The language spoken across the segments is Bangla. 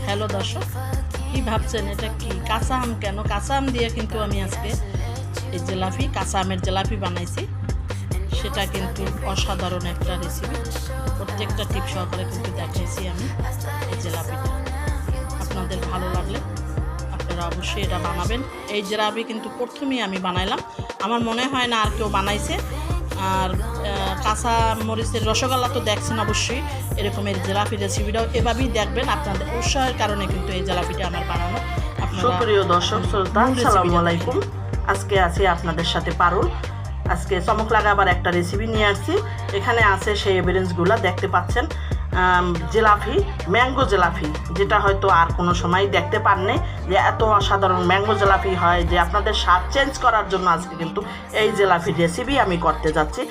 হ্যালো দর্শক, কি ভাবছেন এটা কি কাঁচা আম? কেন কাঁচা আম দিয়ে কিন্তু আমি আজকে এই জিলাপি, কাঁচা আমের জিলাপি বানাইছি। সেটা কিন্তু অসাধারণ একটা রেসিপি। প্রত্যেকটা টিপ সহকারে কিন্তু দেখাইছি আমি এই জিলাপিটা। আপনাদের ভালো লাগলে আপনারা অবশ্যই এটা বানাবেন। এই জিলাপি কিন্তু প্রথমেই আমি বানাইলাম, আমার মনে হয় না আর কেউ বানাইছে। আর কাঁচা মরিচের রসগোল্লা তো দেখছেন অবশ্যই, এরকমের জিলাপি রেসিপিটাও এভাবেই দেখবেন। আপনাদের উৎসাহের কারণে কিন্তু এই জিলাপিটা আমার বানানো। সুপ্রিয় দর্শক শ্রোতা, আসসালামু আলাইকুম। আজকে আছি আপনাদের সাথে পারুল। আজকে চমক লাগা আবার একটা রেসিপি নিয়ে আসছি। এখানে আছে সেই এভিডেন্সগুলো দেখতে পাচ্ছেন। জিলাপি, ম্যাঙ্গো জিলাপি, যেটা হয়তো আর কোনো সময় দেখতে পাননি যে এত অসাধারণ ম্যাঙ্গো জিলাপি হয়, যে আপনাদের স্বাদ চেঞ্জ করার জন্য আজকে কিন্তু এই জিলাপির রেসিপি আমি করতে যাচ্ছি।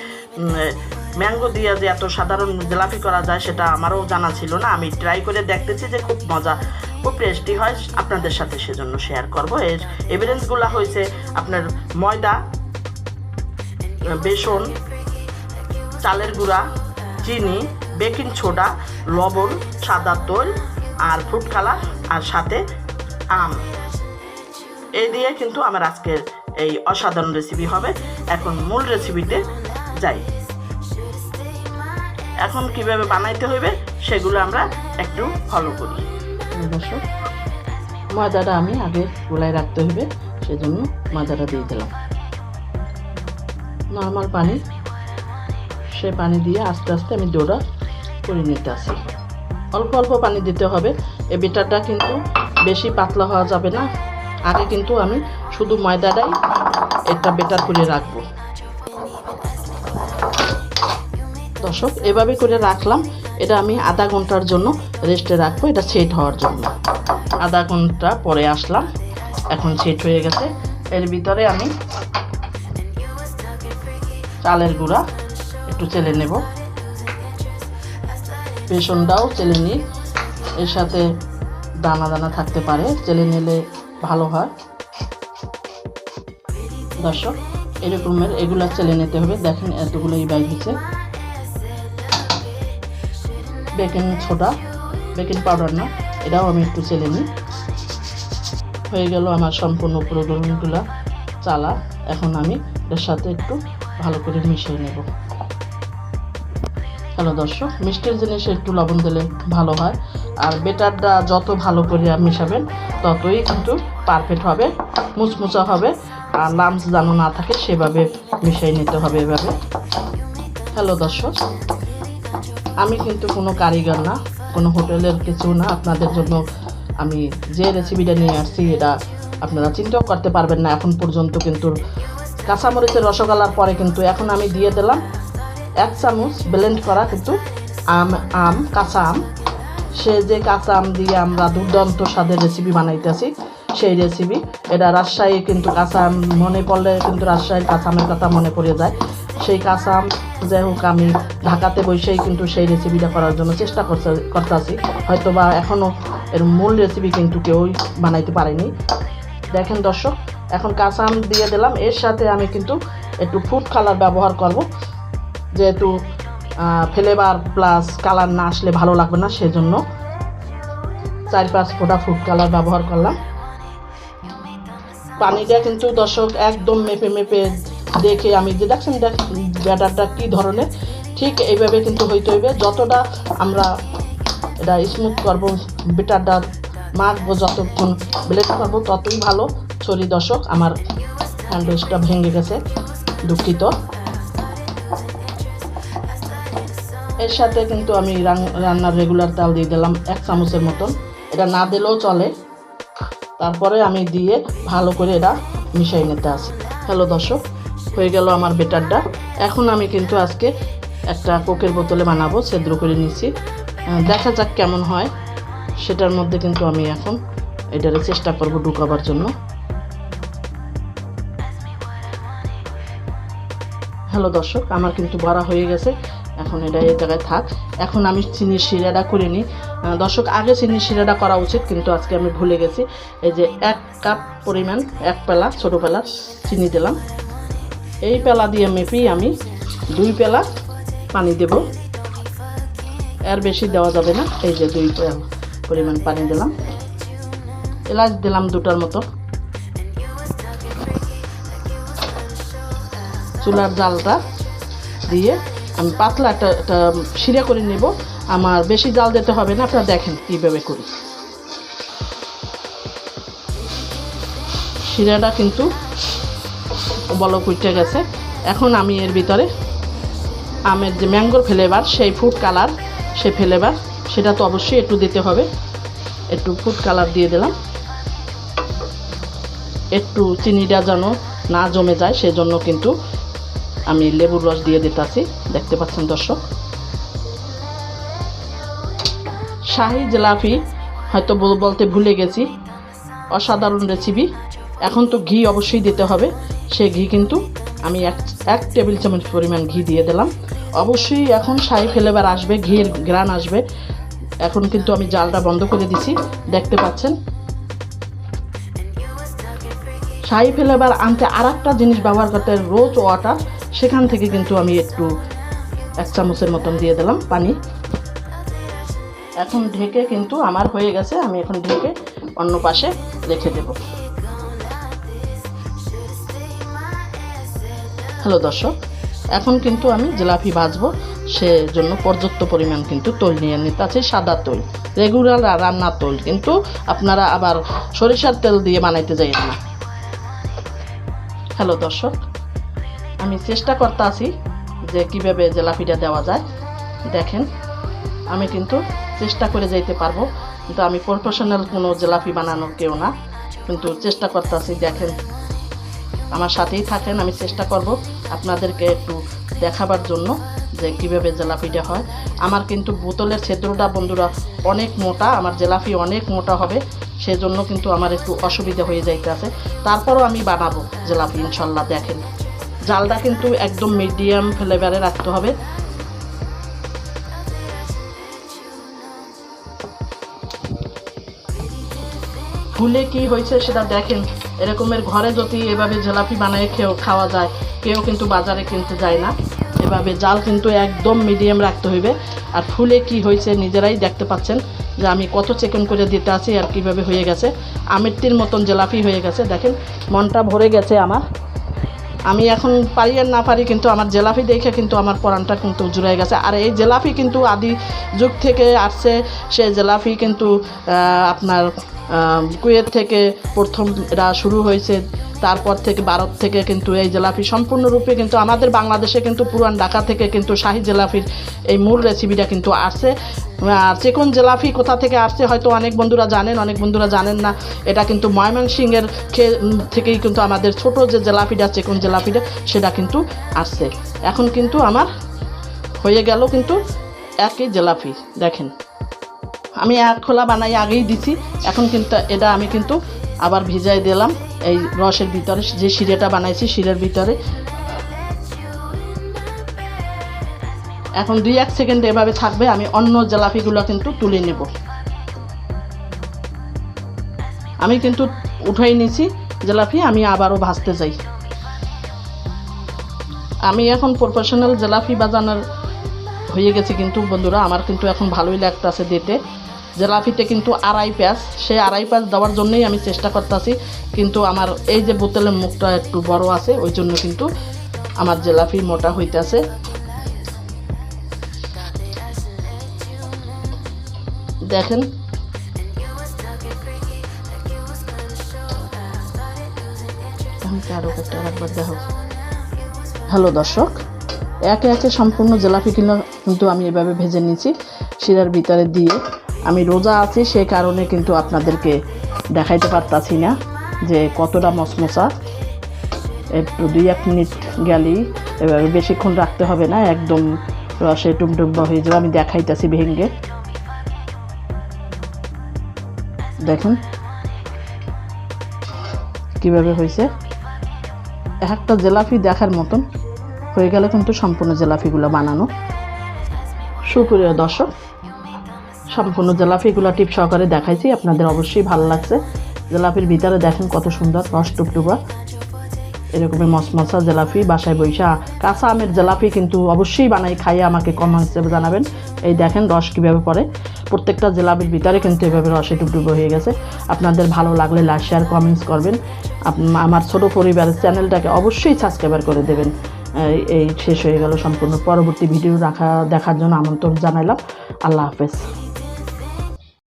ম্যাঙ্গো দিয়ে যে এত সাধারণ জিলাপি করা যায় সেটা আমারও জানা ছিল না। আমি ট্রাই করে দেখতেছি যে খুব মজা, খুব টেস্টি হয়, আপনাদের সাথে সেজন্য শেয়ার করব। এর এভিডেন্সগুলো হয়েছে আপনার ময়দা, বেসন, চালের গুঁড়া, চিনি, বেকিং সোডা, লবণ, সাদা তেল আর ফুড কালার, আর সাথে আম। এই দিয়ে কিন্তু আমার আজকের এই অসাধারণ রেসিপি হবে। এখন মূল রেসিপিতে যাই। এখন কিভাবে বানাইতে হবে সেগুলো আমরা একটু ফলো করি। দর্শক, ময়দাটা আমি আগে গোলায় রাখতে হবে, সেজন্য ময়দাটা দিয়ে দিলাম। নর্মাল পানি, সে পানি দিয়ে আস্তে আস্তে আমি ডোটা করে নিতে আসি। অল্প অল্প পানি দিতে হবে। এই বেটারটা কিন্তু বেশি পাতলা হওয়া যাবে না। আগে কিন্তু আমি শুধু ময়দাটাই একটা বেটার করে রাখবো। দর্শক, এভাবে করে রাখলাম। এটা আমি আধা ঘন্টার জন্য রেস্টে রাখবো, এটা সেট হওয়ার জন্য। আধা ঘন্টা পরে আসলাম, এখন সেট হয়ে গেছে। এর ভিতরে আমি চালের গুঁড়া একটু চেলে নেব, বেসনটাও চেলে নিই। এর সাথে দানা দানা থাকতে পারে, চেলে নিলে ভালো হয়। দর্শক, এরকমের এগুলো চেলে নিতে হবে। দেখেন এতগুলোই বাইর হয়েছে। বেকিং সোডা, বেকিং পাউডার না, এটাও আমি একটু চেলে নিই। হয়ে গেল আমার সম্পূর্ণ উপকরণগুলো চালা। এখন আমি এর সাথে একটু ভালো করে মিশিয়ে নেব। হ্যালো দর্শক, মিষ্টির জিনিসে একটু লবণ দিলে ভালো হয়। আর বেটারটা যত ভালো করে মিশাবেন ততই কিন্তু পারফেক্ট হবে, মুচমুচা হবে। আর লাম্পস যেন না থাকে সেভাবে মিশিয়ে নিতে হবে এভাবে। হ্যালো দর্শক, আমি কিন্তু কোনো কারিগর না, কোনো হোটেলের কিছু না। আপনাদের জন্য আমি যে রেসিপিটা নিয়ে আসছি এটা আপনারা চিন্তাও করতে পারবেন না এখন পর্যন্ত। কিন্তু কাঁচামরিচের রসগোল্লার পরে কিন্তু এখন আমি দিয়ে দিলাম 1 চামচ ব্লেন্ড করা কিন্তু কাঁচা আম। সে যে কাঁচা আম দিয়ে আমরা দুর্দান্ত স্বাদের রেসিপি বানাইতেছি, সেই রেসিপি। এটা রাজশাহী কিন্তু কাঁচা আম মনে পড়লে কিন্তু রাজশাহীর কাঁচা আমের কথা মনে পড়ে যায়। সেই কাঁচা আম, যাই হোক, আমি ঢাকাতে বসেই কিন্তু সেই রেসিপিটা করার জন্য চেষ্টা করতেছি। হয়তো বা এখনও এর মূল রেসিপি কিন্তু কেউই বানাইতে পারেনি। দেখেন দর্শক, এখন কাঁচা আম দিয়ে দিলাম। এর সাথে আমি কিন্তু একটু ফুড কালার ব্যবহার করব, যেহেতু ফ্লেভার প্লাস কালার না আসলে ভালো লাগবে না, সেজন্য 4-5 ফোঁটা ফুড কালার ব্যবহার করলাম। পানিটা কিন্তু দর্শক একদম মেপে মেপে দেখে আমি যে দেখছেন ব্যাটারটা কী ধরনের, ঠিক এইভাবে কিন্তু হইতে হইবে। যতটা আমরা এটা স্মুথ করব, ব্যাটারটা মাখবো, যতক্ষণ ব্লেন্ড করবো ততই ভালো। সরি দর্শক, আমার হ্যান্ডউইচটা ভেঙে গেছে, দুঃখিত। এর সাথে কিন্তু আমি রান্নার রেগুলার তেল দিয়ে দিলাম 1 চামচের মতন। এটা না দিলেও চলে। তারপরে আমি দিয়ে ভালো করে এটা মিশিয়ে নিতে আসি। হ্যালো দর্শক, হয়ে গেল আমার বেটারটা। এখন আমি কিন্তু আজকে একটা কোকের বোতলে বানাবো, ছিদ্র করে নিচ্ছি। দেখা যাক কেমন হয়। সেটার মধ্যে কিন্তু আমি এখন এটারে চেষ্টা করব ঢুকাবার জন্য। হ্যালো দর্শক, আমার কিন্তু ভরা হয়ে গেছে। এখন এটা এই জায়গায় থাক। এখন আমি চিনির শিরাটা করে নিই। দর্শক, আগে চিনির শিরাটা করা উচিত, কিন্তু আজকে আমি ভুলে গেছি। এই যে 1 কাপ পরিমাণ, 1 পেলা, ছোটো পেলা চিনি দিলাম। এই পেলা দিয়ে মেপেই আমি 2 পেলা পানি দেব, এর বেশি দেওয়া যাবে না। এই যে 2 পরিমাণ পানি দিলাম, এলাচ দিলাম 2টার মতো। চুলার জালটা দিয়ে আমি পাতলা একটা শিরা করে নেব। আমার বেশি জাল দিতে হবে না, আপনারা দেখেন কীভাবে করি। শিরাটা কিন্তু বলক উঠে গেছে। এখন আমি এর ভিতরে আমের যে ম্যাঙ্গোর ফ্লেভার, সেই ফুড কালার, সেই ফ্লেভার সেটা তো অবশ্যই একটু দিতে হবে। একটু ফুড কালার দিয়ে দিলাম। একটু চিনিটা যেন না জমে যায় সেজন্য কিন্তু আমি লেবুর রস দিয়ে দিতেছি, দেখতে পাচ্ছেন দর্শক। শাহি জিলাপি হয়তো বলতে ভুলে গেছি, অসাধারণ রেসিপি। এখন তো ঘি অবশ্যই দিতে হবে। সেই ঘি কিন্তু আমি এক টেবিল চামচ পরিমাণ ঘি দিয়ে দিলাম। অবশ্যই এখন শাহি ফ্লেভার আসবে, ঘির ঘ্রাণ আসবে। এখন কিন্তু আমি জালটা বন্ধ করে দিছি, দেখতে পাচ্ছেন। শাহি ফ্লেভার আনতে আর একটা জিনিস ব্যবহার করতে, রোজ ওয়াটার, সেখান থেকে কিন্তু আমি একটু 1 চামচের মতন দিয়ে দিলাম পানি। এখন ঢেকে কিন্তু আমার হয়ে গেছে। আমি এখন ঢেকে অন্য পাশে রেখে দেব। হ্যালো দর্শক, এখন কিন্তু আমি জিলাপি ভাজবো, সেজন্য পর্যাপ্ত পরিমাণ কিন্তু তৈল নিয়ে নিতে আছে। সাদা তৈল, রেগুলার রান্নার তৈল, কিন্তু আপনারা আবার সরিষার তেল দিয়ে বানাইতে যাইয়েন না। হ্যালো দর্শক, আমি চেষ্টা করতে আছি যে কীভাবে জিলাপিটা দেওয়া যায়। দেখেন, আমি কিন্তু চেষ্টা করে যাইতে পারবো, কিন্তু আমি প্রফেশনাল কোনো জিলাপি বানানোর কেউ না, কিন্তু চেষ্টা করতে আছি। দেখেন, আমার সাথেই থাকেন, আমি চেষ্টা করব আপনাদেরকে একটু দেখাবার জন্য যে কীভাবে জিলাপিটা হয়। আমার কিন্তু বোতলের ছিদ্রটা বন্ধুরা অনেক মোটা, আমার জিলাপি অনেক মোটা হবে, সেজন্য কিন্তু আমার একটু অসুবিধা হয়ে যাইতে আছে। তারপরও আমি বানাবো জিলাপি ইনশাল্লাহ। দেখেন, জালটা কিন্তু একদম মিডিয়াম ফ্লেভারে রাখতে হবে। ফুলে কি হয়েছে সেটা দেখেন। এরকমের ঘরে যদি এভাবে জিলাপি বানিয়ে খাওয়া যায়, কেউ কিন্তু বাজারে কিনতে যায় না। এভাবে জাল কিন্তু একদম মিডিয়াম রাখতে হইবে। আর ফুলে কি হয়েছে নিজেরাই দেখতে পাচ্ছেন যে আমি কত চেকেন করে দিতে আছি আর কিভাবে হয়ে গেছে। আমেরটির মতন জিলাপি হয়ে গেছে। দেখেন, মনটা ভরে গেছে আমার। আমি এখন পারি আর না পারি, কিন্তু আমার জিলাপি দেখে কিন্তু আমার পরানটা কিন্তু জুড়ে গেছে। আর এই জিলাপি কিন্তু আদি যুগ থেকে আসছে। সে জিলাপি কিন্তু আপনার কুয়েত থেকে প্রথম এটা শুরু হয়েছে। তারপর থেকে ভারত থেকে কিন্তু এই জিলাপি সম্পূর্ণরূপে কিন্তু আমাদের বাংলাদেশে কিন্তু পুরান ঢাকা থেকে কিন্তু শাহি জিলাপির এই মূল রেসিপিটা কিন্তু আসছে। আর চিকন জিলাপি কোথা থেকে আসছে হয়তো অনেক বন্ধুরা জানেন, অনেক বন্ধুরা জানেন না। এটা কিন্তু ময়মনসিংহের থেকেই কিন্তু আমাদের ছোট যে জিলাপিটা, চিকন জিলাপিটা, সেটা কিন্তু আসছে। এখন কিন্তু আমার হয়ে গেল কিন্তু একই জিলাপি। দেখেন, আমি এক খোলা বানাই আগেই দিছি। এখন কিন্তু এটা আমি কিন্তু আবার ভিজাই দিলাম এই রসের ভিতরে, যে শিরাটা বানাইছি শিরার ভিতরে। এখন 2-1 সেকেন্ড এভাবে থাকবে। আমি অন্য জিলাপিগুলো কিন্তু তুলে নেব। আমি কিন্তু উঠাই নিছি জিলাপি, আমি আবারও ভাজতে যাই। আমি এখন প্রফেশনাল জিলাপি বাজানোর হয়ে গেছি কিন্তু বন্ধুরা, আমার কিন্তু এখন ভালোই লাগতেছে দিতে। জিলাপিতে কিন্তু 2.5 পেঁয়াজ, সেই 2.5 পেঁয়াজ দেওয়ার জন্যই আমি চেষ্টা করতেছি, কিন্তু আমার এই যে বোতলের মুখটা একটু বড় আছে, ওই জন্য কিন্তু আমার জিলাপি মোটা হইতেছে। দেখেন, আরও একটা একবার দেখো। হ্যালো দর্শক, একে একে সম্পূর্ণ জিলাপিগুলো কিন্তু আমি এভাবে ভেজে নিয়েছি শিরার ভিতরে দিয়ে। আমি রোজা আছি, সেই কারণে কিন্তু আপনাদেরকে দেখাইতে পারতাছি না যে কতটা মচমচা। একটু 2-1 মিনিট গেলেই, এভাবে বেশিক্ষণ রাখতে হবে না, একদম রসে টুমটুম্বা হয়ে যাবে। আমি দেখাইতেছি ভেঙে। দেখুন কিভাবে হয়েছে। একটা জিলাপি দেখার মতন হয়ে গেলে কিন্তু সম্পূর্ণ জিলাপিগুলো বানানো। সুপ্রিয় দর্শক, সম্পূর্ণ জিলাপিগুলো টিপ সহকারে দেখাইছি, আপনাদের অবশ্যই ভালো লাগছে। জিলাপির ভিতরে দেখেন কত সুন্দর রস টুপটুপা। এরকমই মশমশা জিলাপি বাসায় বৈশা কাঁচা আমের জিলাপি কিন্তু অবশ্যই বানাই, খাইয়ে আমাকে কমেন্টসে জানাবেন। এই দেখেন রস কীভাবে পড়ে, প্রত্যেকটা জিলাপির ভিতরে কিন্তু এভাবে রসে ডুবডুবো হয়ে গেছে। আপনাদের ভালো লাগলে লাইক শেয়ার কমেন্টস করবেন। আমার ছোট পরিবারের চ্যানেলটাকে অবশ্যই সাবস্ক্রাইব করে দেবেন। এই শেষ হয়ে গেল সম্পূর্ণ। পরবর্তী ভিডিও দেখার জন্য আমন্ত্রণ জানাইলাম। আল্লাহ হাফেজ।